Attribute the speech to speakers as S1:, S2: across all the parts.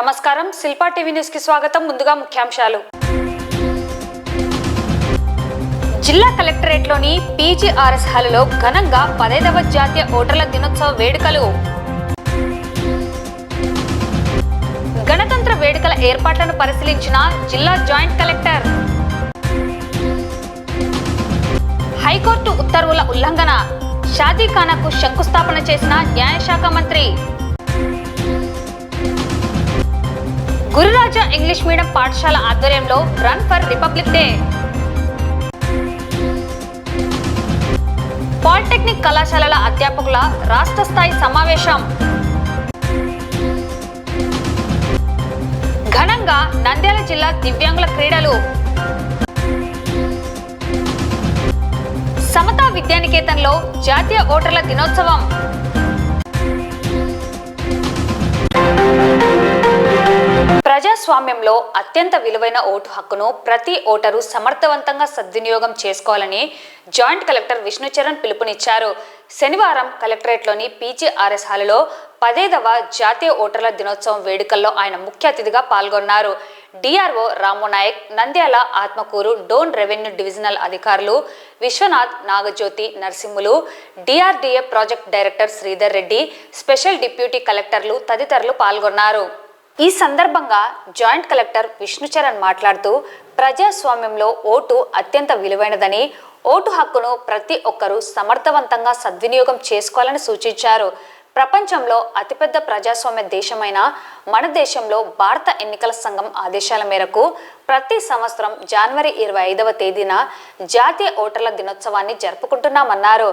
S1: నమస్కారం Shilpa TV news కి స్వాగతం. ముందుగా ముఖ్యాంశాలు. జిల్లా కలెక్టరేట్లోని పీజీఆర్ఎస్ హాలులో ఘనంగా 15వ జాతీయ ఓటర్ల దినోత్సవ వేడుకలు. గణతంత్ర వేడుకల ఏర్పాట్లను పరిశీలించిన జిల్లా జాయింట్ కలెక్టర్. హైకోర్టు ఉత్తర్వుల ఉల్లంఘన, షాదీఖానాకు శంకుస్థాపన చేసిన న్యాయశాఖ మంత్రి. గురురాజా ఇంగ్లీష్ మీడియం పాఠశాల ఆధ్వర్యంలో run for republic day. Polytechnic కళాశాలల అధ్యాపకుల రాష్ట్ర స్థాయి సమావేశం. ఘనంగా నంద్యాల జిల్లా దివ్యాంగుల క్రీడలు. సమతా విద్యానికేతన్లో జాతీయ ఓటర్ల దినోత్సవం. ప్రజాస్వామ్యంలో అత్యంత విలువైన ఓటు హక్కును ప్రతి ఓటరు సమర్థవంతంగా సద్వినియోగం చేసుకోవాలని జాయింట్ కలెక్టర్ విష్ణుచరణ్ పిలుపునిచ్చారు. శనివారం కలెక్టరేట్లోని పీజీఆర్ఎస్ హాలులో 15వ జాతీయ ఓటర్ల దినోత్సవం వేడుకల్లో ఆయన ముఖ్య అతిథిగా పాల్గొన్నారు. DRO Ramonayak, Nandyal, Atmakur, Dhone revenue divisional అధికారులు Viswanath, Nagajyothi, Narasimhulu, DRDA project director Sridhar Reddy, special deputy కలెక్టర్లు తదితరులు పాల్గొన్నారు. ఈ సందర్భంగా జాయింట్ కలెక్టర్ విష్ణుచరణ్ మాట్లాడుతూ ప్రజాస్వామ్యంలో ఓటు అత్యంత విలువైనదని, ఓటు హక్కును ప్రతి ఒక్కరూ సమర్థవంతంగా సద్వినియోగం చేసుకోవాలని సూచించారు. ప్రపంచంలో అతిపెద్ద ప్రజాస్వామ్య దేశమైన మన దేశంలో భారత ఎన్నికల సంఘం ఆదేశాల మేరకు ప్రతి సంవత్సరం జనవరి 25వ తేదీన జాతీయ ఓటర్ల దినోత్సవాన్ని జరుపుకుంటున్నామన్నారు.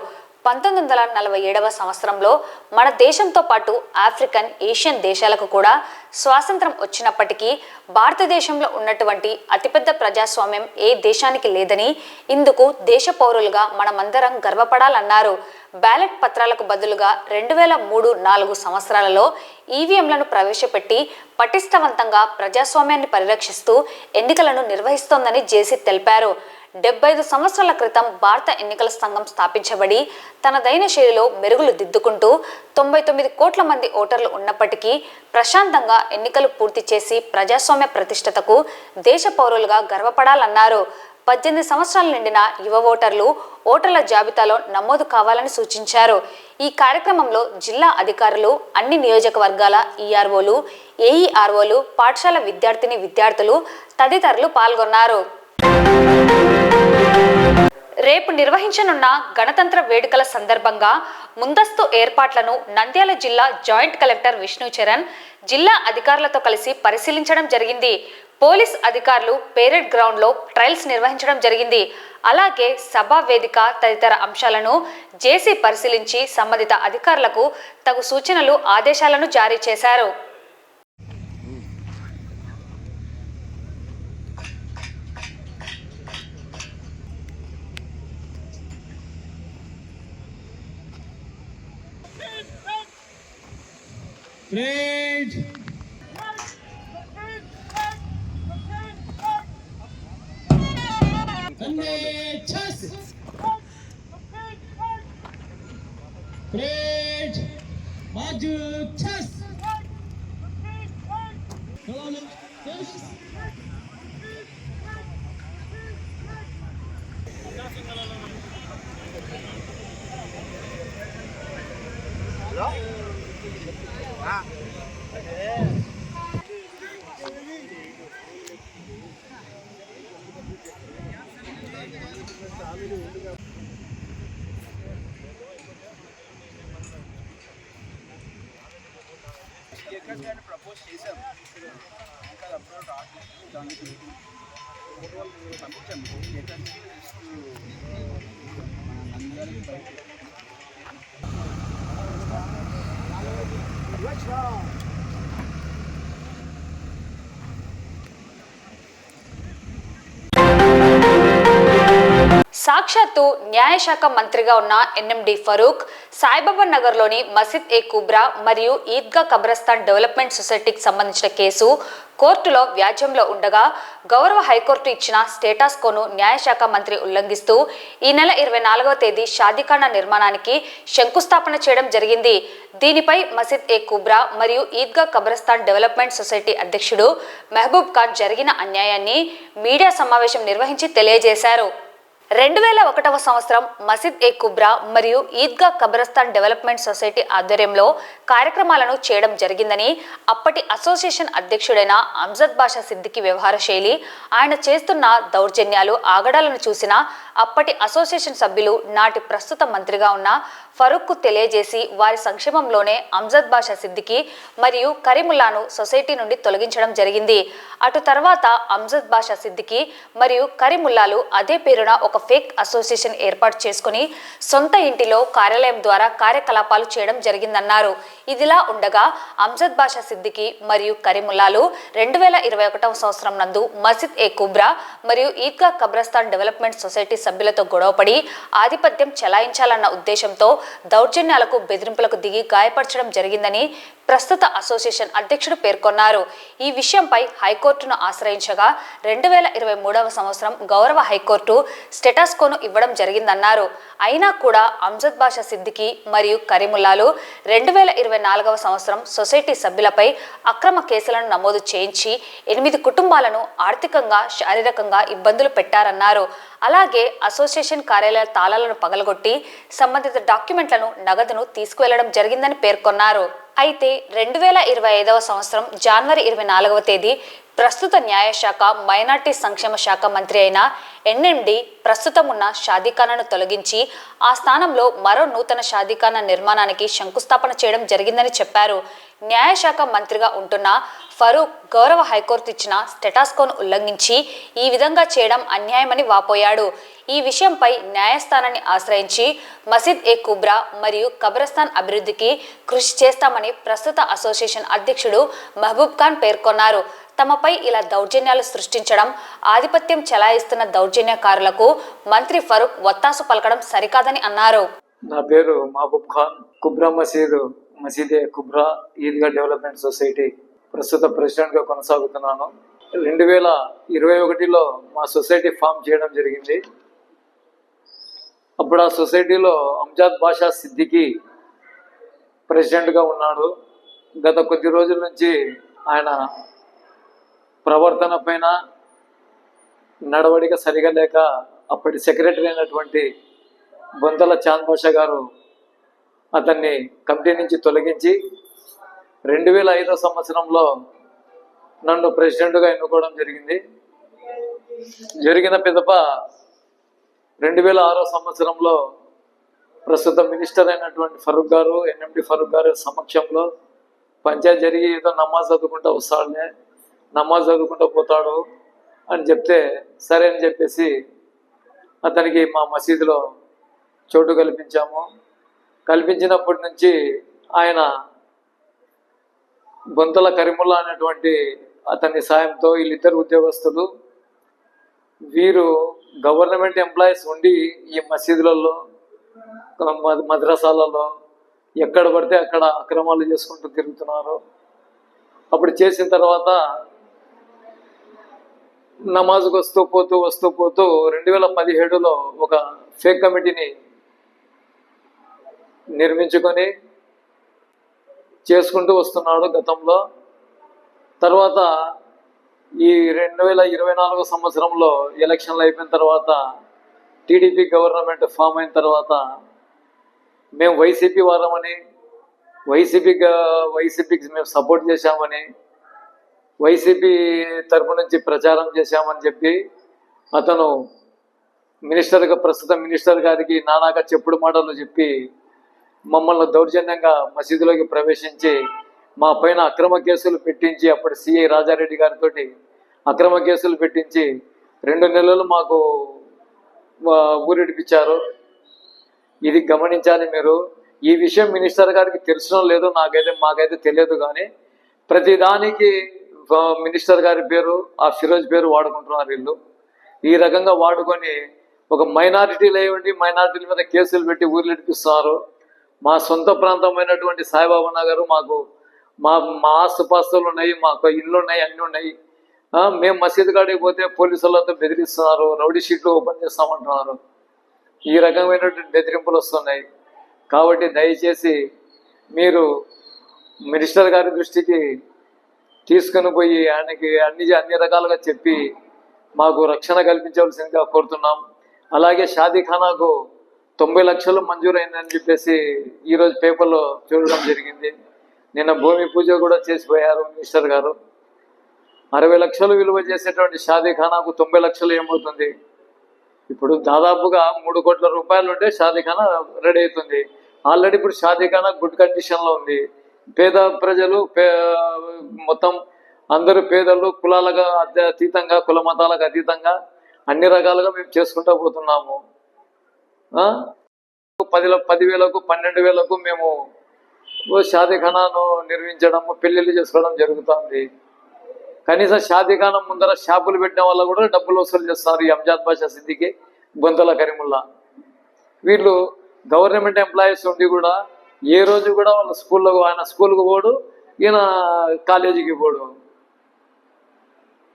S1: 1947వ సంవత్సరంలో మన దేశంతో పాటు ఆఫ్రికన్, ఏషియన్ దేశాలకు కూడా స్వాతంత్రం వచ్చినప్పటికీ భారతదేశంలో ఉన్నటువంటి అతిపెద్ద ప్రజాస్వామ్యం ఏ దేశానికి లేదని, ఇందుకు దేశ పౌరులుగా మనమందరం గర్వపడాలన్నారు. బ్యాలెట్ పత్రాలకు బదులుగా 2003-4 సంవత్సరాలలో ఈవీఎంలను ప్రవేశపెట్టి పటిష్టవంతంగా ప్రజాస్వామ్యాన్ని పరిరక్షిస్తూ ఎన్నికలను నిర్వహిస్తోందని జేసీ తెలిపారు. 75 సంవత్సరాల క్రితం భారత ఎన్నికల సంఘం స్థాపించబడి తనదైన శైలిలో మెరుగులు దిద్దుకుంటూ 99 కోట్ల మంది ఓటర్లు ఉన్నప్పటికీ ప్రశాంతంగా ఎన్నికలు పూర్తి చేసి ప్రజాస్వామ్య ప్రతిష్టతకు దేశ పౌరులుగా గర్వపడాలన్నారు. 18 సంవత్సరాలు నిండిన యువ ఓటర్లు ఓటర్ల జాబితాలో నమోదు కావాలని సూచించారు. ఈ కార్యక్రమంలో జిల్లా అధికారులు, అన్ని నియోజకవర్గాల ఈఆర్ఓలు, ఏఈఆర్ఓలు, పాఠశాల విద్యార్థులు తదితరులు పాల్గొన్నారు. రేపు నిర్వహించనున్న గణతంత్ర వేడుకల సందర్భంగా ముందస్తు ఏర్పాట్లను నంద్యాల జిల్లా జాయింట్ కలెక్టర్ విష్ణుచరణ్ జిల్లా అధికారులతో కలిసి పరిశీలించడం జరిగింది. పోలీస్ అధికారులు పేరెడ్ గ్రౌండ్లో ట్రయల్స్ నిర్వహించడం జరిగింది. అలాగే సభా వేదిక తదితర అంశాలను జేసీ పరిశీలించి సంబంధిత అధికారులకు తగు సూచనలు, ఆదేశాలను జారీ చేశారు.
S2: Parade! Sunday chess! Parade! Maju chess!
S3: Propose చేశాం ఇంకా అప్లోడ్ దానికి పంపించాము. అందరికి బయట
S1: సాక్షాత్తు న్యాయశాఖ మంత్రిగా ఉన్న ఎన్ఎండి ఫరూక్ సాయిబాబా నగర్లోని మసీద్ ఏ కుబ్రా మరియు ఈద్గా కబ్రస్థాన్ డెవలప్మెంట్ సొసైటీకి సంబంధించిన కేసు కోర్టులో వ్యాజ్యంలో ఉండగా గౌరవ హైకోర్టు ఇచ్చిన స్టేటస్ కోను న్యాయశాఖ మంత్రి ఉల్లంఘిస్తూ ఈ నెల 24వ తేదీ షాదీఖానా నిర్మాణానికి శంకుస్థాపన చేయడం జరిగింది. దీనిపై మసీద్ ఏ కుబ్రా మరియు ఈద్గా కబ్రస్థాన్ డెవలప్మెంట్ సొసైటీ అధ్యక్షుడు మెహబూబ్ ఖాన్ జరిగిన అన్యాయాన్ని మీడియా సమావేశం నిర్వహించి తెలియజేశారు. 2001వ సంవత్సరం మసీద్ ఏ కుబ్రా మరియు ఈద్గా కబ్రస్థాన్ డెవలప్మెంట్ సొసైటీ ఆధ్వర్యంలో కార్యక్రమాలను చేయడం జరిగిందని, అప్పటి అసోసియేషన్ అధ్యక్షుడైన అమ్జద్ బాషా సిద్దికి వ్యవహార శైలి, ఆయన చేస్తున్న దౌర్జన్యాలు ఆగడాలను చూసిన అప్పటి అసోసియేషన్ సభ్యులు నాటి ప్రస్తుత మంత్రిగా ఉన్న ఫరూక్కు తెలియజేసి వారి సంక్షేమంలోనే అమ్జద్ బాషా సిద్దికి మరియు కరీముల్లాను సొసైటీ నుండి తొలగించడం జరిగింది. అటు తర్వాత అమ్జద్ బాషా సిద్దికి మరియు కరీముల్లాలు అదే పేరున ఒక ఫేక్ అసోసియేషన్ ఏర్పాటు చేసుకుని సొంత ఇంటిలో కార్యాలయం ద్వారా కార్యకలాపాలు చేయడం జరిగిందన్నారు. ఇదిలా ఉండగా అమ్జద్ బాషా సిద్దికి మరియు కరీముల్లాలు 2021వ సంవత్సరం నందు మసీద్ ఏ కుబ్రా మరియు ఈద్గా కబ్రస్థాన్ డెవలప్మెంట్ సొసైటీ సభ్యులతో గొడవపడి ఆధిపత్యం చెలాయించాలన్న ఉద్దేశంతో దౌర్జన్యాలకు బెదిరింపులకు దిగి గాయపరచడం జరిగిందని ప్రస్తుత అసోసియేషన్ అధ్యక్షుడు పేర్కొన్నారు. ఈ విషయంపై హైకోర్టును ఆశ్రయించగా 2023వ సంవత్సరం గౌరవ హైకోర్టు స్టేటస్ కోను ఇవ్వడం జరిగిందన్నారు. అయినా కూడా అమ్జద్ బాషా సిద్దికి మరియు కరీముల్లాలు 2024వ సంవత్సరం సొసైటీ సభ్యులపై అక్రమ కేసులను నమోదు చేయించి 8 కుటుంబాలను ఆర్థికంగా శారీరకంగా ఇబ్బందులు పెట్టారన్నారు. అలాగే అసోసియేషన్ కార్యాలయ తాళాలను పగలగొట్టి సంబంధిత డాక్యుమెంట్లను నగదును తీసుకువెళ్లడం జరిగిందని పేర్కొన్నారు. అయితే 2025వ సంవత్సరం జనవరి 24వ తేదీ ప్రస్తుత న్యాయశాఖ మైనార్టీ సంక్షేమ శాఖ మంత్రి అయిన ఎన్ఎండి ప్రస్తుతం ఉన్న షాదీఖానాను తొలగించి ఆ స్థానంలో మరో నూతన షాదీఖానా నిర్మాణానికి శంకుస్థాపన చేయడం జరిగిందని చెప్పారు. న్యాయశాఖ మంత్రిగా ఉంటున్న ఫరూక్ గౌరవ హైకోర్టు ఇచ్చిన స్టేటస్ కోను ఉల్లంఘించి ఈ విధంగా చేయడం అన్యాయమని వాపోయాడు. ఈ విషయంపై న్యాయస్థానాన్ని ఆశ్రయించి మసీద్ ఏ కుబ్రా మరియు కబ్రస్థాన్ అభివృద్ధికి కృషి చేస్తామని ప్రస్తుత అసోసియేషన్ అధ్యక్షుడు మెహబూబ్ ఖాన్ పేర్కొన్నారు. తమపై ఇలా దౌర్జన్యాలు సృష్టించడం, ఆధిపత్యం చెలాయిస్తున్న దౌర్జన్యకారులకు మంత్రి ఫరూక్ వత్తాసు పలకడం సరికాదని అన్నారు.
S4: నా పేరు మహబూబ్ ఖాన్. కుబ్రా మసీదే కుబ్రా ఈద్గా డెవలప్మెంట్ సొసైటీ ప్రస్తుత ప్రెసిడెంట్గా కొనసాగుతున్నాను. 2021లో మా సొసైటీ ఫామ్ చేయడం జరిగింది. అప్పుడు ఆ సొసైటీలో అమ్జద్ బాషా సిద్దికి ప్రెసిడెంట్గా ఉన్నాడు. గత కొద్ది రోజుల నుంచి ఆయన ప్రవర్తన పైన నడవడిక సరిగా లేక అప్పటి సెక్రటరీ అయినటువంటి బొంతల చాంద్ బాషా గారు అతన్ని కమిటీ నుంచి తొలగించి 2005వ సంవత్సరంలో నన్ను ప్రెసిడెంట్గా ఎన్నుకోవడం జరిగింది. జరిగిన పిదప 2006వ సంవత్సరంలో ప్రస్తుత మినిస్టర్ అయినటువంటి ఫరూక్ గారు, ఎన్ఎండి ఫరూక్ గారు సమక్షంలో పంచాయతీ జరిగి ఏదో నమాజ్ చదువుకుంటూ వస్తాడులే, నమాజ్ చదువుకుంటూ పోతాడు అని చెప్తే సరే అని చెప్పేసి అతనికి మా మసీదులో చోటు కల్పించాము. కల్పించినప్పటి నుంచి ఆయన బొంతల కరీముల్లా అనేటువంటి అతని సాయంతో వీళ్ళిద్దరు ఉద్యోగస్తులు వీరు గవర్నమెంట్ ఎంప్లాయీస్ ఉండి ఈ మసీదులలో మద్రసాలలో ఎక్కడ పడితే అక్కడ అక్రమాలు చేసుకుంటూ తిరుగుతున్నారు. అప్పుడు చేసిన తర్వాత నమాజ్కి వస్తూ పోతూ 2017లో ఒక ఫేక్ కమిటీని నిర్మించుకొని చేసుకుంటూ వస్తున్నాడు గతంలో. తర్వాత ఈ 2024 సంవత్సరంలో ఎలక్షన్లు అయిపోయిన తర్వాత టీడీపీ గవర్నమెంట్ ఫామ్ అయిన తర్వాత మేము వైసీపీ వారమని, వైసీపీకి మేము సపోర్ట్ చేశామని, వైసీపీ తరపు నుంచి ప్రచారం చేశామని చెప్పి అతను ప్రస్తుత మినిస్టర్ గారికి నానాక చెప్పుడు మాటలు చెప్పి మమ్మల్ని దౌర్జన్యంగా మసీదులోకి ప్రవేశించి మా పైన అక్రమ కేసులు పెట్టించి అప్పటి సిఐ రాజారెడ్డి గారితో అక్రమ కేసులు పెట్టించి 2 నెలలు మాకు ఊరిడిపించారు. ఇది గమనించాలి మీరు. ఈ విషయం మినిస్టర్ గారికి తెలిసడం లేదు, మాకైతే తెలియదు. కానీ ప్రతిదానికి మినిస్టర్ గారి పేరు, ఆ ఫిరోజ్ పేరు వాడుకుంటున్నారు వీళ్ళు. ఈ రకంగా వాడుకొని ఒక మైనారిటీలు అయ్యండి, మైనారిటీల మీద కేసులు పెట్టి ఊర్లు ఇడిపిస్తున్నారు. మా సొంత ప్రాంతమైనటువంటి సాయిబాబా నగర్ మాకు మా మా ఆస్తుపాస్తులు ఉన్నాయి, మాకు ఇల్లు ఉన్నాయి, అన్నీ ఉన్నాయి. మేము మసీదు కాడికి పోతే పోలీసులతో బెదిరిస్తున్నారు, రౌడీ షీట్లు ఓపెన్ చేస్తామంటున్నారు. ఈ రకమైనటువంటి బెదిరింపులు వస్తున్నాయి. కాబట్టి దయచేసి మీరు మినిస్టర్ గారి దృష్టికి తీసుకుని పోయి ఆయనకి అన్ని రకాలుగా చెప్పి మాకు రక్షణ కల్పించవలసిందిగా కోరుతున్నాం. అలాగే షాదీఖానాకు 90 లక్షలు మంజూరైందని చెప్పేసి ఈరోజు పేపర్లో చూడడం జరిగింది. నిన్న భూమి పూజ కూడా చేసిపోయారు మినిస్టర్ గారు. 60 లక్షలు విలువ చేసేటువంటి షాదీఖానాకు 90 లక్షలు ఏమవుతుంది? ఇప్పుడు దాదాపుగా 3 కోట్ల రూపాయలు ఉంటే షాదీఖానా రెడీ అవుతుంది. ఆల్రెడీ ఇప్పుడు షాదీఖానా గుడ్ కండిషన్లో ఉంది. పేద ప్రజలు మొత్తం అందరూ పేదలు, కులాలకు అతీతంగా, కుల మతాలకు అతీతంగా అన్ని రకాలుగా మేము చేసుకుంటూ పోతున్నాము. 10,000కు 12,000కు మేము షాదీఖానాను నిర్మించడము, పెళ్లిళ్ళు చేసుకోవడం జరుగుతుంది. కనీసం షాదీఖానా ముందర షాపులు పెట్టిన వల్ల కూడా డబ్బులు వసూలు చేస్తున్నారు. ఈ అంజాద్ బాషా సిద్దికి, బొంతల కరీముల్లా వీళ్ళు గవర్నమెంట్ ఎంప్లాయీస్ ఉండి కూడా ఏ రోజు కూడా వాళ్ళ ఆయన స్కూల్కి పోడు, ఈయన కాలేజీకి పోడు.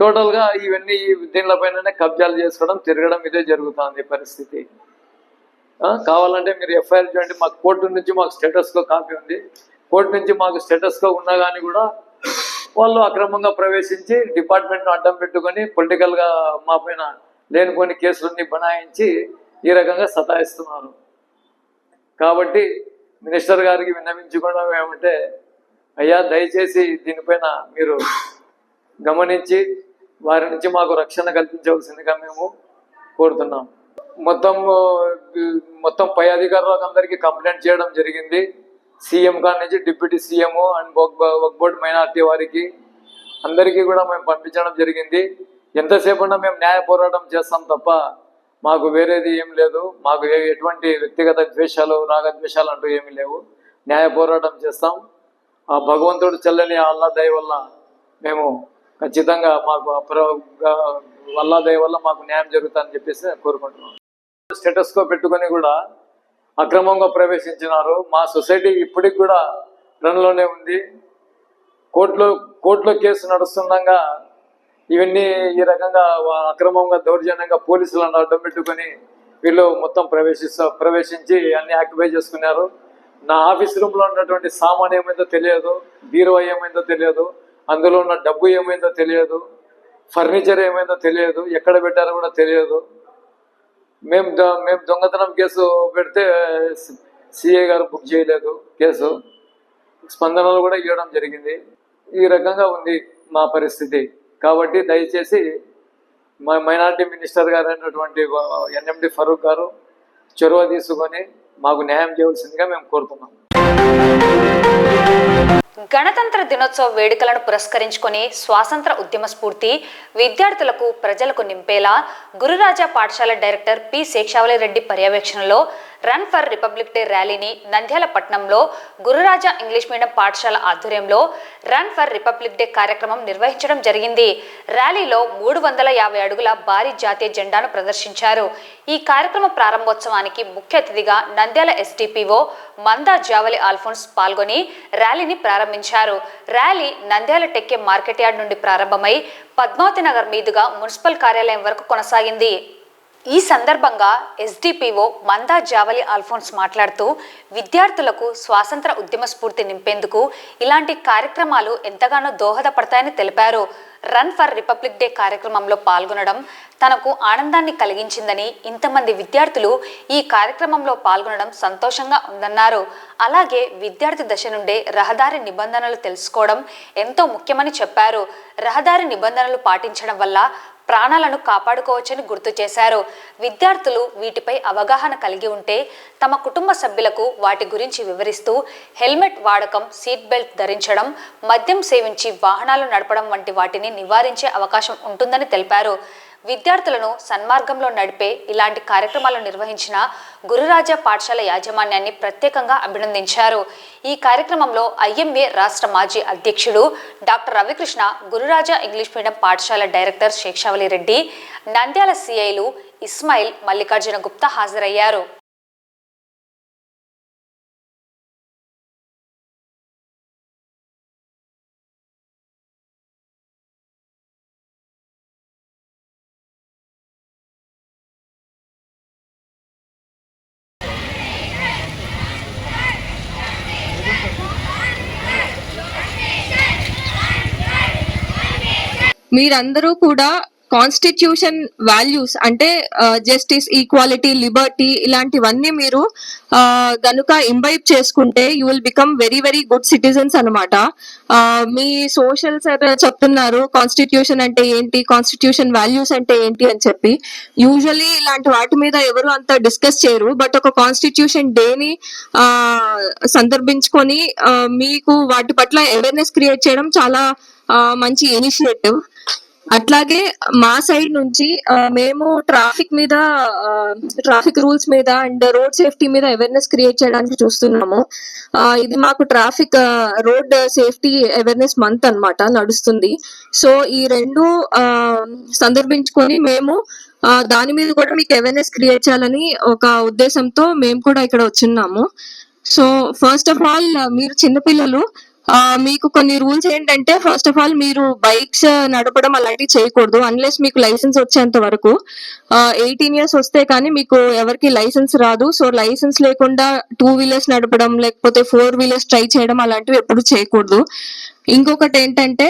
S4: టోటల్గా ఇవన్నీ దీనిపైననే కబ్జాలు చేసుకోవడం, తిరగడం ఇదే జరుగుతుంది పరిస్థితి. కావాలంటే మీరు ఎఫ్ఐఆర్ చేయండి. మాకు కోర్టు నుంచి మాకు స్టేటస్కో కాపీ ఉంది. కోర్టు నుంచి మాకు స్టేటస్కో ఉన్నా కానీ కూడా వాళ్ళు అక్రమంగా ప్రవేశించి డిపార్ట్మెంట్ను అడ్డం పెట్టుకొని పొలిటికల్గా మా పైన లేనిపోని కేసులన్నీ బనాయించి ఈ రకంగా సతాయిస్తున్నారు. కాబట్టి మినిస్టర్ గారికి విన్నవించుకోవడం ఏమంటే, అయ్యా దయచేసి దీనిపైన మీరు గమనించి వారి నుంచి మాకు రక్షణ కల్పించవలసిందిగా మేము కోరుతున్నాం. మొత్తం పై అధికారులకు అందరికీ కంప్లైంట్ చేయడం జరిగింది. సీఎం గారి నుంచి deputy CM and Waqf board minority వారికి అందరికీ కూడా మేము పంపించడం జరిగింది. ఎంతసేపు ఉన్నా మేము న్యాయ పోరాటం చేస్తాం తప్ప మాకు వేరేది ఏం లేదు. మాకు ఎటువంటి వ్యక్తిగత ద్వేషాలు, రాగద్వేషాలు అంటూ ఏమీ లేవు. న్యాయ పోరాటం చేస్తాం. ఆ భగవంతుడు చల్లని అల్లా దయ వల్ల మేము ఖచ్చితంగా మాకు అల్లా దయ వల్ల మాకు న్యాయం జరుగుతుందని చెప్పేసి కోరుకుంటున్నాం. స్టేటస్కో పెట్టుకొని కూడా అక్రమంగా ప్రవేశించినారు. మా సొసైటీ ఇప్పటికి కూడా రన్లోనే ఉంది. కోర్టులో కేసు నడుస్తుండగా ఇవన్నీ ఈ రకంగా అక్రమంగా దౌర్జన్యంగా పోలీసులను అడ్డం పెట్టుకొని వీళ్ళు మొత్తం ప్రవేశించి అన్ని ఆక్యుపై చేసుకున్నారు. నా ఆఫీస్ రూమ్లో ఉన్నటువంటి సామాన్ ఏమైందో తెలియదు, బీరువా ఏమైందో తెలియదు, అందులో ఉన్న డబ్బు ఏమైందో తెలియదు, ఫర్నిచర్ ఏమైందో తెలియదు, ఎక్కడ పెట్టారో కూడా తెలియదు. మేము దొంగతనం కేసు పెడితే సిఐ గారు బుక్ చేయలేదు కేసు. స్పందనలు కూడా ఇవ్వడం జరిగింది. ఈ రకంగా ఉంది మా పరిస్థితి. కాబట్టి దయచేసి మా మైనార్టీ మినిస్టర్ గారు అయినటువంటి ఎన్ఎండి ఫరూక్ గారు చొరవ తీసుకొని మాకు న్యాయం చేయవలసిందిగా మేము కోరుతున్నాం.
S1: గణతంత్ర దినోత్సవ వేడుకలను పురస్కరించుకొని స్వాతంత్ర ఉద్యమ స్ఫూర్తి విద్యార్థులకు, ప్రజలకు నింపేలా గురురాజా పాఠశాల డైరెక్టర్ పి శేషావళి రెడ్డి పర్యవేక్షణలో రన్ ఫర్ రిపబ్లిక్ డే ర్యాలీని నంద్యాల పట్టణంలో గురురాజా ఇంగ్లీష్ మీడియం పాఠశాల ఆధ్వర్యంలో రన్ ఫర్ రిపబ్లిక్ డే కార్యక్రమం నిర్వహించడం జరిగింది. ర్యాలీలో 350 అడుగుల భారీ జాతీయ జెండాను ప్రదర్శించారు. ఈ కార్యక్రమ ప్రారంభోత్సవానికి ముఖ్య అతిథిగా నంద్యాల ఎస్డిపిఓ మందా జావలి ఆల్ఫోన్స్ పాల్గొని ర్యాలీని ప్రారంభించారు. ర్యాలీ నంద్యాల టెక్కే మార్కెట్ యార్డ్ నుండి ప్రారంభమై పద్మావతి నగర్ మీదుగా మున్సిపల్ కార్యాలయం వరకు కొనసాగింది. ఈ సందర్భంగా ఎస్డిపిఓ మందా జావలి ఆల్ఫోన్స్ మాట్లాడుతూ విద్యార్థులకు స్వాతంత్ర ఉద్యమ స్ఫూర్తి నింపేందుకు ఇలాంటి కార్యక్రమాలు ఎంతగానో దోహదపడతాయని తెలిపారు. రన్ ఫర్ రిపబ్లిక్ డే కార్యక్రమంలో పాల్గొనడం తనకు ఆనందాన్ని కలిగించిందని, ఇంతమంది విద్యార్థులు ఈ కార్యక్రమంలో పాల్గొనడం సంతోషంగా ఉందన్నారు. అలాగే విద్యార్థి దశ నుండే రహదారి నిబంధనలు తెలుసుకోవడం ఎంతో ముఖ్యమని చెప్పారు. రహదారి నిబంధనలు పాటించడం వల్ల ప్రాణాలను కాపాడుకోవచ్చని గుర్తు చేశారు. విద్యార్థులు వీటిపై అవగాహన కలిగి ఉంటే తమ కుటుంబ సభ్యులకు వాటి గురించి వివరిస్తూ హెల్మెట్ వాడకం, సీట్ బెల్ట్ ధరించడం, మద్యం సేవించి వాహనాలు నడపడం వంటి వాటిని నివారించే అవకాశం ఉంటుందని తెలిపారు. విద్యార్థులను సన్మార్గంలో నడిపే ఇలాంటి కార్యక్రమాలు నిర్వహించిన గురురాజా పాఠశాల యాజమాన్యాన్ని ప్రత్యేకంగా అభినందించారు. ఈ కార్యక్రమంలో ఐఎంఏ రాష్ట్ర మాజీ అధ్యక్షుడు doctor Ravikrishna, Gururaja English medium పాఠశాల డైరెక్టర్ శేషావళి రెడ్డి, నంద్యాల సిఐలు ఇస్మాయిల్, మల్లికార్జున గుప్తా హాజరయ్యారు.
S5: మీరందరూ కూడా కాన్స్టిట్యూషన్ వాల్యూస్ అంటే జస్టిస్, ఈక్వాలిటీ, లిబర్టీ ఇలాంటివన్నీ మీరు గనుక ఇంబైబ్ చేసుకుంటే you will become very very good citizens అనమాట. మీ సోషల్ సార్ చెప్తున్నారు కాన్స్టిట్యూషన్ అంటే ఏంటి, కాన్స్టిట్యూషన్ వాల్యూస్ అంటే ఏంటి అని చెప్పి. యూజువల్లీ ఇలాంటి వాటి మీద ఎవరు అంత డిస్కస్ చేయరు, బట్ ఒక కాన్స్టిట్యూషన్ డేని సందర్భించుకొని మీకు వాటి పట్ల అవేర్నెస్ క్రియేట్ చేయడం చాలా మంచి ఇనిషియేటివ్. అట్లాగే మా సైడ్ నుంచి మేము ట్రాఫిక్ రూల్స్ మీద అండ్ రోడ్ సేఫ్టీ మీద అవేర్నెస్ క్రియేట్ చేయడానికి చూస్తున్నాము. ఇది మాకు రోడ్ సేఫ్టీ అవేర్నెస్ మంత్ అన్నమాట నడుస్తుంది. సో ఈ రెండు సందర్భించుకొని మేము దాని మీద కూడా మీకు అవేర్నెస్ క్రియేట్ చేయాలని ఒక ఉద్దేశంతో మేము కూడా ఇక్కడ వచ్చున్నాము. సో ఫస్ట్ ఆఫ్ ఆల్ మీరు చిన్నపిల్లలు, మీకు కొన్ని రూల్స్ ఏంటంటే ఫస్ట్ ఆఫ్ ఆల్ మీరు బైక్స్ నడపడం అలాంటివి చేయకూడదు అన్లెస్ మీకు లైసెన్స్ వచ్చేంత వరకు. 18 years వస్తే కానీ మీకు ఎవరికి లైసెన్స్ రాదు. సో లైసెన్స్ లేకుండా 2 wheelers నడపడం లేకపోతే 4 wheelers ట్రై చేయడం అలాంటివి ఎప్పుడు చేయకూడదు. ఇంకొకటి ఏంటంటే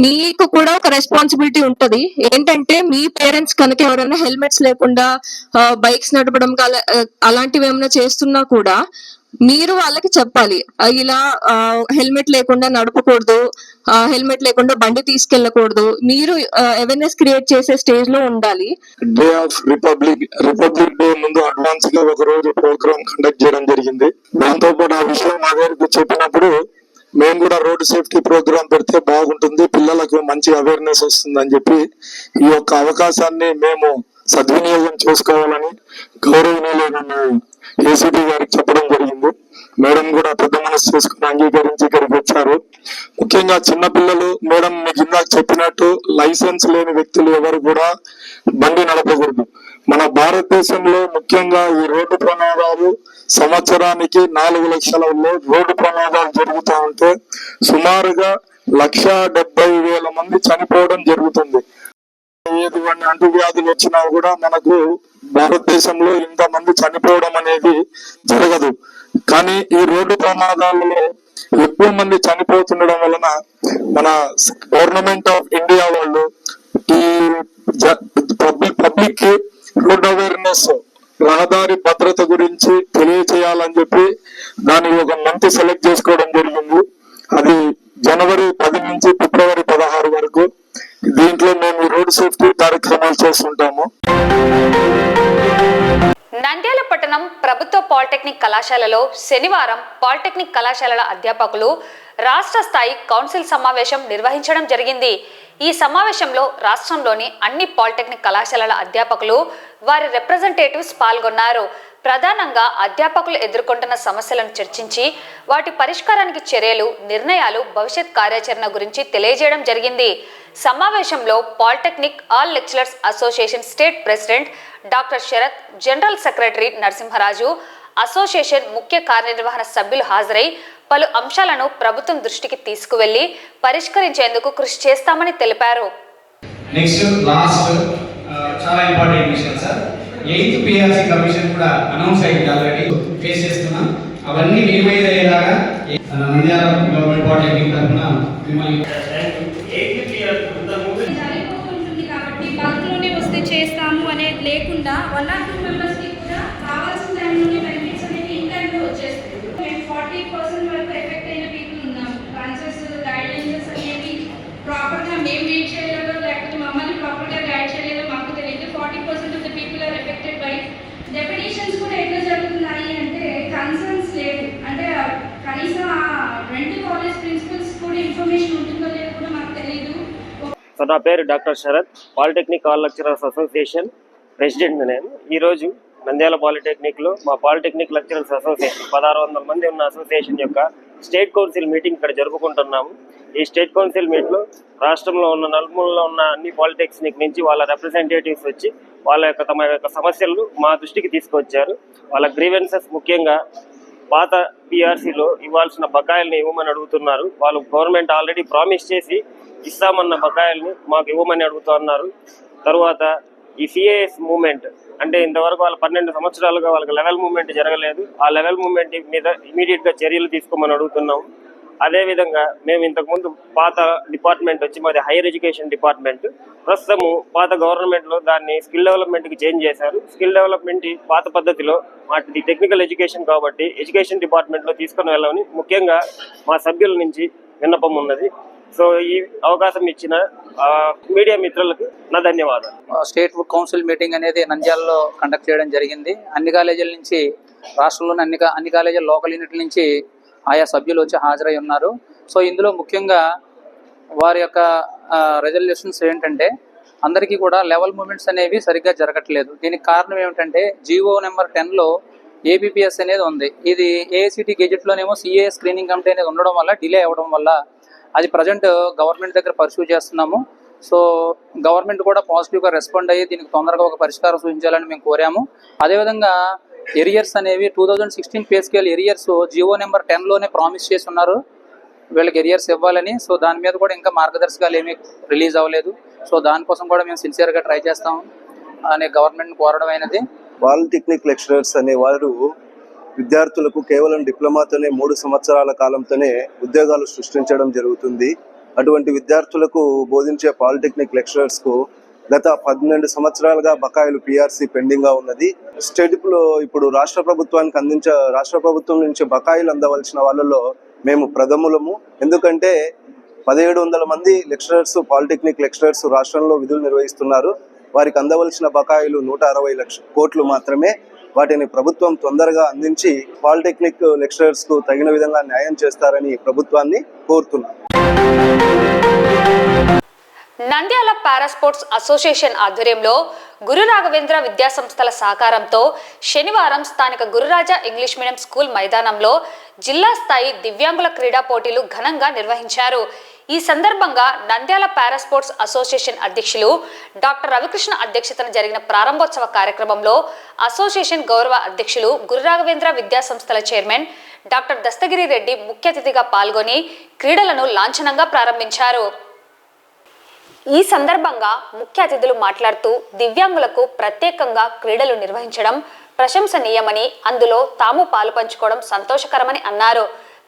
S5: మీకు కూడా ఒక రెస్పాన్సిబిలిటీ ఉంటది. ఏంటంటే మీ పేరెంట్స్ కనుక ఎవరైనా హెల్మెట్స్ లేకుండా బైక్స్ నడపడం అలాంటివి ఏమైనా చేస్తున్నా కూడా మీరు వాళ్ళకి చెప్పాలి, ఇలా హెల్మెట్ లేకుండా నడపకూడదు, హెల్మెట్ లేకుండా బండి తీసుకెళ్ళకూడదు. మీరు అవేర్నెస్ క్రియేట్ చేసే స్టేజ్ లో ఉండాలి.
S6: డే ఆఫ్ రిపబ్లిక్ డే ముందు అడ్వాన్స్ గా ఒక రోజు ప్రోగ్రామ్ కండక్ట్ చేయడం జరిగింది. దాంతో పాటు ఆ విషయం మా దగ్గరికి చెప్పినప్పుడు మేము కూడా రోడ్ సేఫ్టీ ప్రోగ్రామ్ పెడితే బాగుంటుంది, పిల్లలకు మంచి అవేర్నెస్ వస్తుంది అని చెప్పి ఈ యొక్క అవకాశాన్ని మేము సద్వినియోగం చేసుకోవాలని గౌరవనీయులైన ఏసీపీ గారికి చెప్పడం జరిగింది. మేడం కూడా పెద్ద మనసు చేసుకుని అంగీకరించి ఇక్కడికి వచ్చారు. ముఖ్యంగా చిన్నపిల్లలు, మేడం మీకు ఇందాక చెప్పినట్టు లైసెన్స్ లేని వ్యక్తులు ఎవరు కూడా బండి నడపకూడదు. మన భారతదేశంలో ముఖ్యంగా ఈ రోడ్డు ప్రమాదాలు సంవత్సరానికి 4 లక్షల రోడ్డు ప్రమాదాలు జరుగుతూ ఉంటే సుమారుగా 1,70,000 మంది చనిపోవడం జరుగుతుంది. ఏటువంటి అంటువ్యాధులు వచ్చినా కూడా మనకు భారతదేశంలో ఇంతమంది చనిపోవడం అనేది జరగదు. కానీ ఈ రోడ్డు ప్రమాదాలలో ఎక్కువ మంది చనిపోతుండడం వలన మన గవర్నమెంట్ ఆఫ్ ఇండియా వాళ్ళు ఈ పబ్లిక్ కి రోడ్ అవేర్నెస్, రహదారి భద్రత గురించి తెలియచేయాలని చెప్పి దానికి ఒక మంత్ సెలెక్ట్ చేసుకోవడం జరిగింది. అది జనవరి 10 నుంచి ఫిబ్రవరి 16 వరకు. దీంట్లో మేము రోడ్ సేఫ్టీ కార్యక్రమాలు చేస్తుంటాము.
S1: నంద్యాల పట్టణం ప్రభుత్వ పాలిటెక్నిక్ కళాశాలలో శనివారం పాలిటెక్నిక్ కళాశాలల అధ్యాపకులు రాష్ట్ర స్థాయి కౌన్సిల్ సమావేశం నిర్వహించడం జరిగింది. ఈ సమావేశంలో రాష్ట్రంలోని అన్ని పాలిటెక్నిక్ కళాశాలల అధ్యాపకులు, వారి రిప్రజెంటేటివ్స్ పాల్గొన్నారు. ప్రధానంగా అధ్యాపకులు ఎదుర్కొంటున్న సమస్యలను చర్చించి వాటి పరిష్కారానికి చర్యలు, నిర్ణయాలు, భవిష్యత్ కార్యాచరణ గురించి తెలియజేయడం జరిగింది. సమావేశంలో polytechnic all lecturers association state president doctor Sharath, general secretary Narasimharaju, association ముఖ్య కార్యనిర్వహణ సభ్యులు హాజరై పలు అంశాలను ప్రభుత్వం దృష్టికి తీసుకువెళ్లి పరిష్కరించేందుకు కృషి చేస్తామని తెలిపారు.
S7: నెక్స్ట్ లాస్ట్ చాలా ఇంపార్టెంట్ విషయం సార్, 8th PRC కమిషన్ కూడా అనౌన్స్ అయింది, ఆల్రెడీ ఫేస్ చేస్తున్నాం. అవన్నీ మినిమైజ్ అయ్యేలాగా నంద్యాల గవర్నమెంట్ పాలిటెక్నిక్ తరఫున మిమ్మల్ని
S8: బల్క్లోనే వస్తే చేస్తాము అనేది లేకుండా 1 or 2 మెంబర్స్కి కూడా కావాల్సిన టైంలోనే బెనిఫిట్స్ అనేవి ఇన్ టైంలో వచ్చేస్తాయి. మేము 40% వరకు ఎఫెక్ట్ అయిన పీపుల్ ఉన్నాము. ట్రాన్సెస్ గైడ్లైన్స్ అనేవి ప్రాపర్గా మేము రీడ్ చేయలేదో లేకపోతే మమ్మల్ని ప్రాపర్గా గైడ్ చేయలేదో మాకు తెలియదు. 40% of the people are affected by deputations. కూడా ఎట్లా జరుగుతున్నాయి అంటే కన్సర్న్స్ లేవు, అంటే కనీసం ఆ 2 కాలేజ్ ప్రిన్సిపల్స్ కూడా ఇన్ఫర్మేషన్ ఉంటుందో లేదో కూడా మాకు తెలియదు.
S9: సో నా పేరు doctor Sharath, polytechnic all lecturers association president. నేను ఈరోజు నంద్యాల పాలిటెక్నిక్లో మా పాలిటెక్నిక్ లెక్చరర్స్ అసోసియేషన్ 1600 మంది ఉన్న అసోసియేషన్ యొక్క స్టేట్ కౌన్సిల్ మీటింగ్ ఇక్కడ జరుపుకుంటున్నాము. ఈ స్టేట్ కౌన్సిల్ మీట్లో రాష్ట్రంలో ఉన్న నలుమూలలో ఉన్న అన్ని పాలిటెక్నిక్ నుంచి వాళ్ళ రిప్రజెంటేటివ్స్ వచ్చి తమ యొక్క సమస్యలు మా దృష్టికి తీసుకొచ్చారు. వాళ్ళ గ్రీవెన్సెస్ ముఖ్యంగా పాత పిఆర్సీలో ఇవ్వాల్సిన బకాయిల్ని ఇవ్వమని అడుగుతున్నారు. వాళ్ళు గవర్నమెంట్ ఆల్రెడీ ప్రామిస్ చేసి ఇస్తామన్న బకాయిల్ని మాకు ఇవ్వమని అడుగుతున్నారు. తర్వాత ఈ సిఏఎస్ మూవ్మెంట్ అంటే ఇంతవరకు వాళ్ళ 12 సంవత్సరాలుగా వాళ్ళకి లెవెల్ మూవ్మెంట్ జరగలేదు. ఆ లెవెల్ మూవ్మెంట్ మీద ఇమీడియట్గా చర్యలు తీసుకోమని అడుగుతున్నాము. అదేవిధంగా మేము ఇంతకుముందు పాత డిపార్ట్మెంట్ వచ్చి మాది హైయర్ ఎడ్యుకేషన్ డిపార్ట్మెంట్, ప్రస్తుతము పాత గవర్నమెంట్లో దాన్ని స్కిల్ డెవలప్మెంట్కి చేంజ్ చేశారు. స్కిల్ డెవలప్మెంట్ పాత పద్ధతిలో వాటిది టెక్నికల్ ఎడ్యుకేషన్ కాబట్టి ఎడ్యుకేషన్ డిపార్ట్మెంట్లో తీసుకుని వెళ్ళమని ముఖ్యంగా మా సభ్యుల నుంచి విన్నపం ఉన్నది. సో ఈ అవకాశం ఇచ్చిన మీడియా మిత్రులకు నా ధన్యవాదాలు.
S3: స్టేట్ కౌన్సిల్ మీటింగ్ అనేది నంద్యాలలో కండక్ట్ చేయడం జరిగింది. అన్ని కాలేజీల నుంచి, రాష్ట్రంలోని అన్ని కాలేజీల లోకల్ యూనిట్ల నుంచి ఆయా సభ్యులు వచ్చి హాజరై ఉన్నారు. సో ఇందులో ముఖ్యంగా వారి యొక్క రెజల్యూషన్స్ ఏంటంటే అందరికీ కూడా లెవెల్ మూమెంట్స్ అనేవి సరిగ్గా జరగట్లేదు. దీనికి కారణం ఏమిటంటే జీవో నెంబర్ 10లో ఏబిపిఎస్ అనేది ఉంది. ఇది ఏఐసిటి గెజెట్లోనేమో సిఏ స్క్రీనింగ్ కమిటీ అనేది ఉండడం వల్ల డిలే అవ్వడం వల్ల అది ప్రజెంట్ గవర్నమెంట్ దగ్గర పర్సూ చేస్తున్నాము. సో గవర్నమెంట్ కూడా పాజిటివ్గా రెస్పాండ్ అయ్యి దీనికి తొందరగా ఒక పరిష్కారం సూచించాలని మేము కోరాము. అదేవిధంగా ఎరియర్స్ అనేవి 2016 pay scale arrears GO number 10లోనే ప్రామిస్ చేసి ఉన్నారు వీళ్ళకి ఎరియర్స్ ఇవ్వాలని. సో దాని మీద కూడా ఇంకా మార్గదర్శకాలు ఏమీ రిలీజ్ అవ్వలేదు. సో దానికోసం కూడా మేము సిన్సియర్గా ట్రై చేస్తాం అనే గవర్నమెంట్ని కోరడం అయినది.
S10: పాలిటెక్నిక్ లెక్చరర్స్ అనేవారు విద్యార్థులకు కేవలం డిప్లొమాతోనే 3 సంవత్సరాల కాలంతోనే ఉద్యోగాలు సృష్టించడం జరుగుతుంది. అటువంటి విద్యార్థులకు బోధించే పాలిటెక్నిక్ లెక్చరర్స్కు గత 12 సంవత్సరాలుగా బకాయిలు పిఆర్సీ పెండింగ్ గా ఉన్నది. స్టేట్లో ఇప్పుడు రాష్ట్ర ప్రభుత్వం నుంచి బకాయిలు అందవలసిన వాళ్ళలో మేము ప్రథములము. ఎందుకంటే 1700 మంది లెక్చరర్స్, పాలిటెక్నిక్ లెక్చరర్స్ రాష్ట్రంలో విధులు నిర్వహిస్తున్నారు. వారికి అందవలసిన బకాయిలు 160 కోట్లు మాత్రమే. వాటిని ప్రభుత్వం తొందరగా అందించి పాలిటెక్నిక్ లెక్చరర్స్ కు తగిన విధంగా న్యాయం చేస్తారని ప్రభుత్వాన్ని కోరుతున్నాం.
S1: నంద్యాల పారాస్పోర్ట్స్ అసోసియేషన్ ఆధ్వర్యంలో గురు రాఘవేంద్ర విద్యా సంస్థల సహకారంతో శనివారం స్థానిక గురురాజా ఇంగ్లీష్ మీడియం స్కూల్ మైదానంలో జిల్లా స్థాయి దివ్యాంగుల క్రీడా పోటీలు ఘనంగా నిర్వహించారు. ఈ సందర్భంగా నంద్యాల పారాస్పోర్ట్స్ అసోసియేషన్ అధ్యక్షులు డాక్టర్ రవికృష్ణ అధ్యక్షతన జరిగిన ప్రారంభోత్సవ కార్యక్రమంలో అసోసియేషన్ గౌరవ అధ్యక్షులు గురు రాఘవేంద్ర విద్యా సంస్థల చైర్మన్ డాక్టర్ దస్తగిరి రెడ్డి ముఖ్య అతిథిగా పాల్గొని క్రీడలను లాంఛనంగా ప్రారంభించారు. ఈ సందర్భంగా ముఖ్య అతిథులు మాట్లాడుతూ దివ్యాంగులకు ప్రత్యేకంగా క్రీడలు నిర్వహించడం ప్రశంసనీయమని, అందులో తాము పాలు పంచుకోవడం సంతోషకరమని అన్నారు.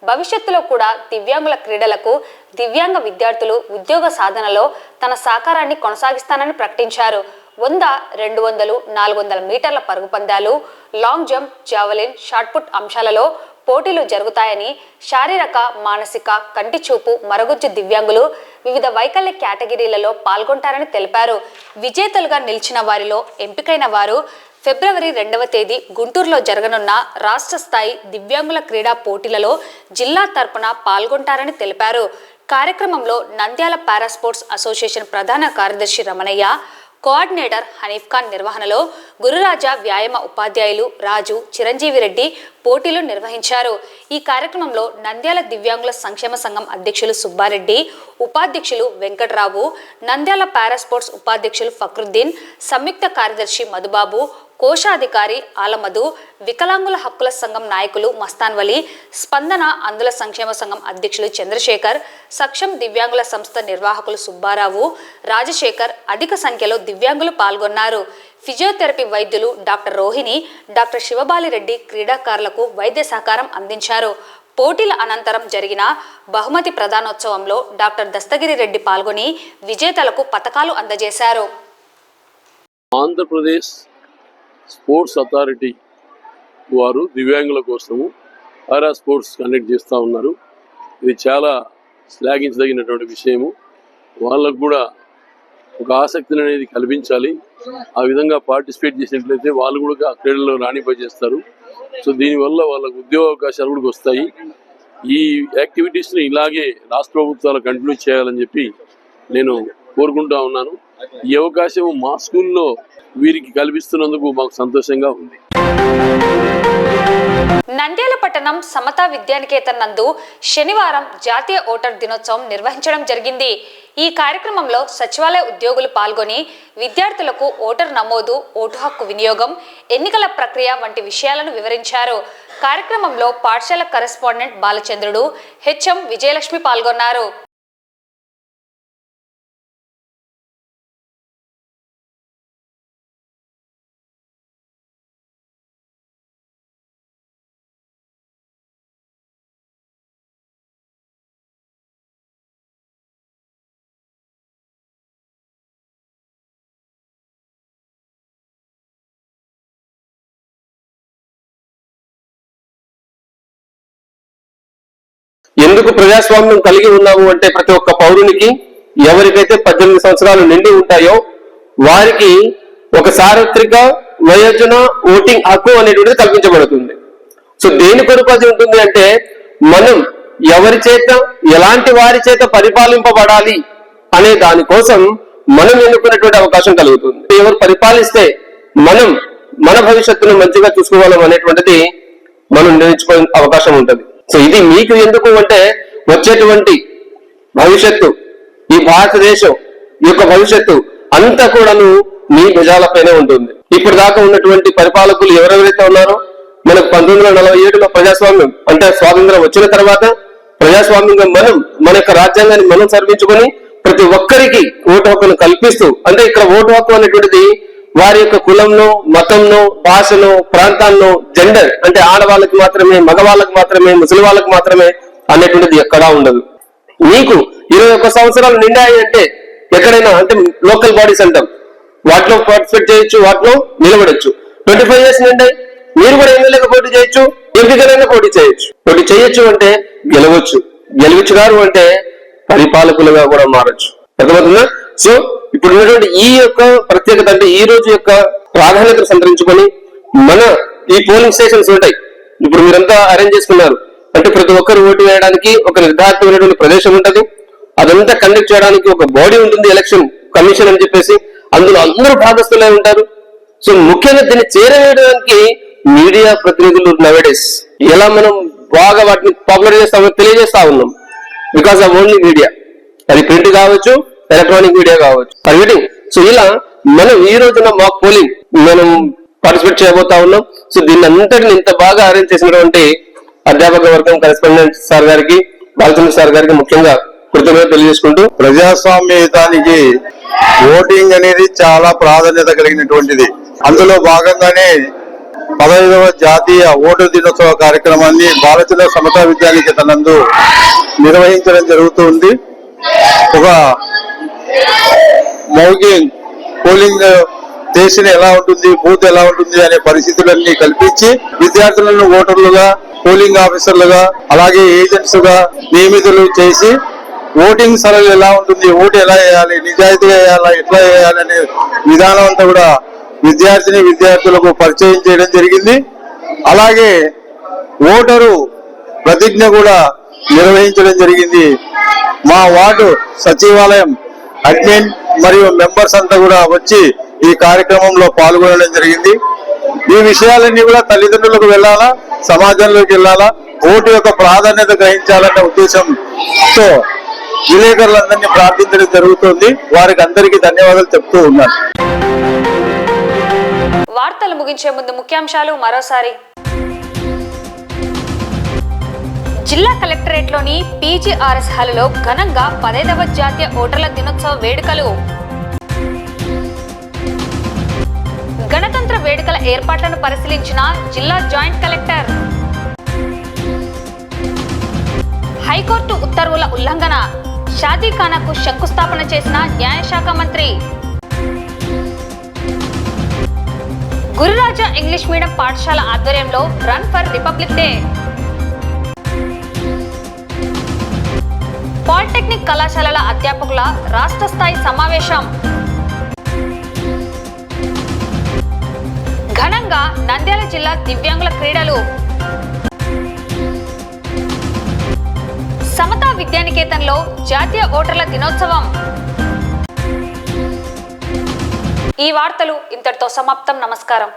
S1: భవిష్యత్తులో కూడా దివ్యాంగుల క్రీడలకు దివ్యాంగ విద్యార్థులు ఉద్యోగ సాధనలో తన సహకారాన్ని కొనసాగిస్తానని ప్రకటించారు. 100, 200, 400 మీటర్ల పరుగు పందాలు, లాంగ్ జంప్, జావలిన్, షాట్పుట్ అంశాలలో పోటీలు జరుగుతాయని, శారీరక, మానసిక, కంటి చూపు, మరగుజ్జు దివ్యాంగులు వివిధ వైకల్య కేటగిరీలలో పాల్గొంటారని తెలిపారు. విజేతలుగా నిలిచిన వారిలో ఎంపికైన వారు ఫిబ్రవరి 2వ తేదీ గుంటూరులో జరగనున్న రాష్ట్ర స్థాయి దివ్యాంగుల క్రీడా పోటీలలో జిల్లా తరపున పాల్గొంటారని తెలిపారు. కార్యక్రమంలో నంద్యాల పారాస్పోర్ట్స్ అసోసియేషన్ ప్రధాన కార్యదర్శి రమణయ్య, కోఆర్డినేటర్ హనీఫ్ ఖాన్ నిర్వహణలో గురురాజా వ్యాయామ ఉపాధ్యాయులు రాజు, చిరంజీవి రెడ్డి పోటీలు నిర్వహించారు. ఈ కార్యక్రమంలో నంద్యాల దివ్యాంగుల సంక్షేమ సంఘం అధ్యక్షులు సుబ్బారెడ్డి, ఉపాధ్యక్షులు వెంకట్రావు, నంద్యాల పారాస్పోర్ట్స్ ఉపాధ్యక్షులు ఫక్రుద్దీన్, సంయుక్త కార్యదర్శి మధుబాబు, కోశాధికారి ఆలమధు, వికలాంగుల హక్కుల సంఘం నాయకులు మస్తాన్వలి, స్పందన అందుల సంక్షేమ సంఘం అధ్యక్షులు చంద్రశేఖర్, సక్షం దివ్యాంగుల సంస్థ నిర్వాహకులు సుబ్బారావు, రాజశేఖర్ అధిక సంఖ్యలో దివ్యాంగులు పాల్గొన్నారు. ఫిజియోథెరపీ వైద్యులు డాక్టర్ రోహిణి, డాక్టర్ శివబాలిరెడ్డి క్రీడాకారులకు వైద్య సహకారం అందించారు. పోటీల అనంతరం జరిగిన బహుమతి ప్రదానోత్సవంలో డాక్టర్ దస్తగిరి రెడ్డి పాల్గొని విజేతలకు పతకాలు అందజేశారు.
S11: ఆంధ్రప్రదేశ్ స్పోర్ట్స్ అథారిటీ వారు దివ్యాంగుల కోసము పారా స్పోర్ట్స్ కండక్ట్ చేస్తూ ఉన్నారు. ఇది చాలా శ్లాఘించదగినటువంటి విషయము. వాళ్ళకు కూడా ఒక ఆసక్తిని అనేది కల్పించాలి. ఆ విధంగా పార్టిసిపేట్ చేసినట్లయితే వాళ్ళు కూడా ఆ క్రీడల్లో రాణింపజేస్తారు. సో దీనివల్ల వాళ్ళకు ఉద్యోగ అవకాశాలు కూడా వస్తాయి. ఈ యాక్టివిటీస్ని ఇలాగే రాష్ట్ర ప్రభుత్వాలు కంటిన్యూ చేయాలని చెప్పి నేను కోరుకుంటా ఉన్నాను. ఈ అవకాశం మా స్కూల్లో వీరికి కల్పిస్తున్నందుకు మాకు సంతోషంగా ఉంది.
S1: నంద్యాల పట్టణం సమతా విద్యానికేతన్ నందు శనివారం జాతీయ ఓటర్ దినోత్సవం నిర్వహించడం జరిగింది. ఈ కార్యక్రమంలో సచివాలయ ఉద్యోగులు పాల్గొని విద్యార్థులకు ఓటర్ నమోదు, ఓటు హక్కు వినియోగం, ఎన్నికల ప్రక్రియ వంటి విషయాలను వివరించారు. కార్యక్రమంలో పాఠశాల కరెస్పాండెంట్ బాలచంద్రుడు, హెచ్ఎం విజయలక్ష్మి పాల్గొన్నారు.
S12: ఎందుకు ప్రజాస్వామ్యం కలిగి ఉన్నాము అంటే ప్రతి ఒక్క పౌరునికి ఎవరికైతే 18 సంవత్సరాలు నిండి ఉంటాయో వారికి ఒక సార్వత్రిక వయోజన ఓటింగ్ హక్కు అనేటువంటిది కల్పించబడుతుంది. సో దేని కొరకు అది ఉంటుంది అంటే మనం ఎవరి చేత ఎలాంటి వారి చేత పరిపాలింపబడాలి అనే దానికోసం మనం ఎన్నుకున్నటువంటి అవకాశం కలుగుతుంది. ఎవరు పరిపాలిస్తే మనం మన భవిష్యత్తును మంచిగా చూసుకోగలం అనేటువంటిది మనం నిర్ణయించుకునే అవకాశం ఉంటుంది. సో ఇది మీకు ఎందుకు అంటే వచ్చేటువంటి భవిష్యత్తు, ఈ భారతదేశం యొక్క భవిష్యత్తు అంతా కూడాను మీ భుజాలపైనే ఉంటుంది. ఇప్పుడు దాకా ఉన్నటువంటి పరిపాలకులు ఎవరెవరైతే ఉన్నారో మనకు 1947లో ప్రజాస్వామ్యం అంటే స్వాతంత్రం వచ్చిన తర్వాత ప్రజాస్వామ్యంగా మనం మన యొక్క రాజ్యాంగాన్ని మనం సర్వించుకొని ప్రతి ఒక్కరికి ఓటు హక్కును కల్పిస్తూ, అంటే ఇక్కడ ఓటు హక్కు అనేటువంటిది వారి యొక్క కులంలో, మతంలో, భాషలో, ప్రాంతాల్లో, జెండర్ అంటే ఆడవాళ్ళకి మాత్రమే, మగవాళ్ళకి మాత్రమే, ముసలి వాళ్ళకి మాత్రమే అనేటువంటిది ఎక్కడా ఉండదు. మీకు 21 సంవత్సరాలు నిండాయి అంటే ఎక్కడైనా అంటే లోకల్ బాడీస్ అంటాం, వాటిలో పార్టిసిపేట్ చేయొచ్చు, వాటిలో నిలబడచ్చు. 25 ఇయర్స్ నిండాయి మీరు కూడా ఎమ్మెల్యేగా పోటీ చేయొచ్చు, ఎంపీగానైనా పోటీ చేయొచ్చు. పోటీ చేయొచ్చు అంటే గెలవచ్చు గారు అంటే పరిపాలకులుగా కూడా మారచ్చు. అర్థమవుతుందా? సో ఇప్పుడు ఉన్నటువంటి ఈ యొక్క ప్రత్యేకత అంటే ఈ రోజు యొక్క ప్రాధాన్యత సంతరించుకొని మన ఈ పోలింగ్ స్టేషన్స్ ఉంటాయి. ఇప్పుడు మీరంతా అరేంజ్ చేసుకున్నారు అంటే ప్రతి ఒక్కరు ఓటు వేయడానికి ఒక నిర్ధారితమైనటువంటి ప్రదేశం ఉంటుంది. అదంతా కండక్ట్ చేయడానికి ఒక బాడీ ఉంటుంది, ఎలక్షన్ కమిషన్ అని చెప్పేసి. అందులో అందరూ భాగస్తులై ఉంటారు. సో ముఖ్యంగా దీన్ని చేరవేయడానికి మీడియా ప్రతినిధులు నవేడేస్ ఎలా మనం బాగా వాటిని పాపులర్ చేస్తామో తెలియజేస్తా ఉన్నాం. బికాస్ ఆఫ్ ఓన్లీ మీడియా, అది ప్రింట్ కావచ్చు, ఎలక్ట్రానిక్ మీడియా కావచ్చు, పర్మిటింగ్. సో ఇలా మనం ఈ రోజున మాక్ పోలింగ్ మనం పార్టిసిపేట్ చేయబోతా ఉన్నాం. సో దీన్ని అంతటిని ఇంత బాగా అరేంజ్ చేసినటువంటి అధ్యాపక వర్గం, కరెస్పాండెంట్ సార్ గారికి, బాలచంద్ర సార్ గారికి ముఖ్యంగా కృతజ్ఞత తెలియజేసుకుంటూ,
S6: ప్రజాస్వామ్యయుతానికి ఓటింగ్ అనేది చాలా ప్రాధాన్యత కలిగినటువంటిది. అందులో భాగంగానే 15వ జాతీయ ఓటు దినోత్సవ కార్యక్రమాన్ని బాలచంద్ర సమతా విద్యానికేతన్ నందు నిర్వహించడం జరుగుతుంది. ఒక మౌగింగ్ పోలింగ్ స్టేషన్ ఎలా ఉంటుంది, బూత్ ఎలా ఉంటుంది అనే పరిస్థితులన్నీ కల్పించి విద్యార్థులను ఓటర్లుగా, పోలింగ్ ఆఫీసర్లుగా, అలాగే ఏజెంట్స్ గా నియమితులు చేసి ఓటింగ్ సరళి ఎలా ఉంటుంది, ఓటు ఎలా వేయాలి, నిజాయితీగా వేయాలా, ఎట్లా వేయాలి అనే విధానం అంతా కూడా విద్యార్థులకు పరిచయం చేయడం జరిగింది. అలాగే ఓటరు ప్రతిజ్ఞ కూడా నిర్వహించడం జరిగింది. మా వార్డు సచివాలయం అడ్మిన్ మరియు మెంబర్స్ అంతా కూడా వచ్చి ఈ కార్యక్రమంలో పాల్గొనడం జరిగింది. ఈ విషయాలన్నీ కూడా తల్లిదండ్రులకు వెళ్ళాలా, సమాజంలోకి వెళ్ళాలా, ఓటు యొక్క ప్రాధాన్యత గ్రహించాలన్న ఉద్దేశంతో విలేకరులందరినీ ప్రార్థించడం జరుగుతుంది. వారికి అందరికీ ధన్యవాదాలు చెప్తూ ఉన్నాను.
S1: వార్తలు ముగించే ముందు ముఖ్యాంశాలు మరోసారి. జిల్లా కలెక్టరేట్లోని పీజీఆర్ఎస్ హాలులో ఘనంగా 15వ జాతీయ ఓటర్ల దినోత్సవ వేడుకలు. గణతంత్ర వేడుకల ఏర్పాట్లను పరిశీలించిన జిల్లా జాయింట్ కలెక్టర్. హైకోర్టు ఉత్తర్వుల ఉల్లంఘన, షాదీఖానాకు శంకుస్థాపన చేసిన న్యాయశాఖ మంత్రి. గురురాజా ఇంగ్లీష్ మీడియం పాఠశాల ఆధ్వర్యంలో run for republic day. Polytechnic కళాశాలల అధ్యాపకుల రాష్ట్ర స్థాయి సమావేశం. ఘనంగా నంద్యాల జిల్లా దివ్యాంగుల క్రీడలు. సమతా విద్యానికేతన్లో జాతీయ ఓటర్ల దినోత్సవం. ఈ వార్తలు ఇంతటితో సమాప్తం. నమస్కారం.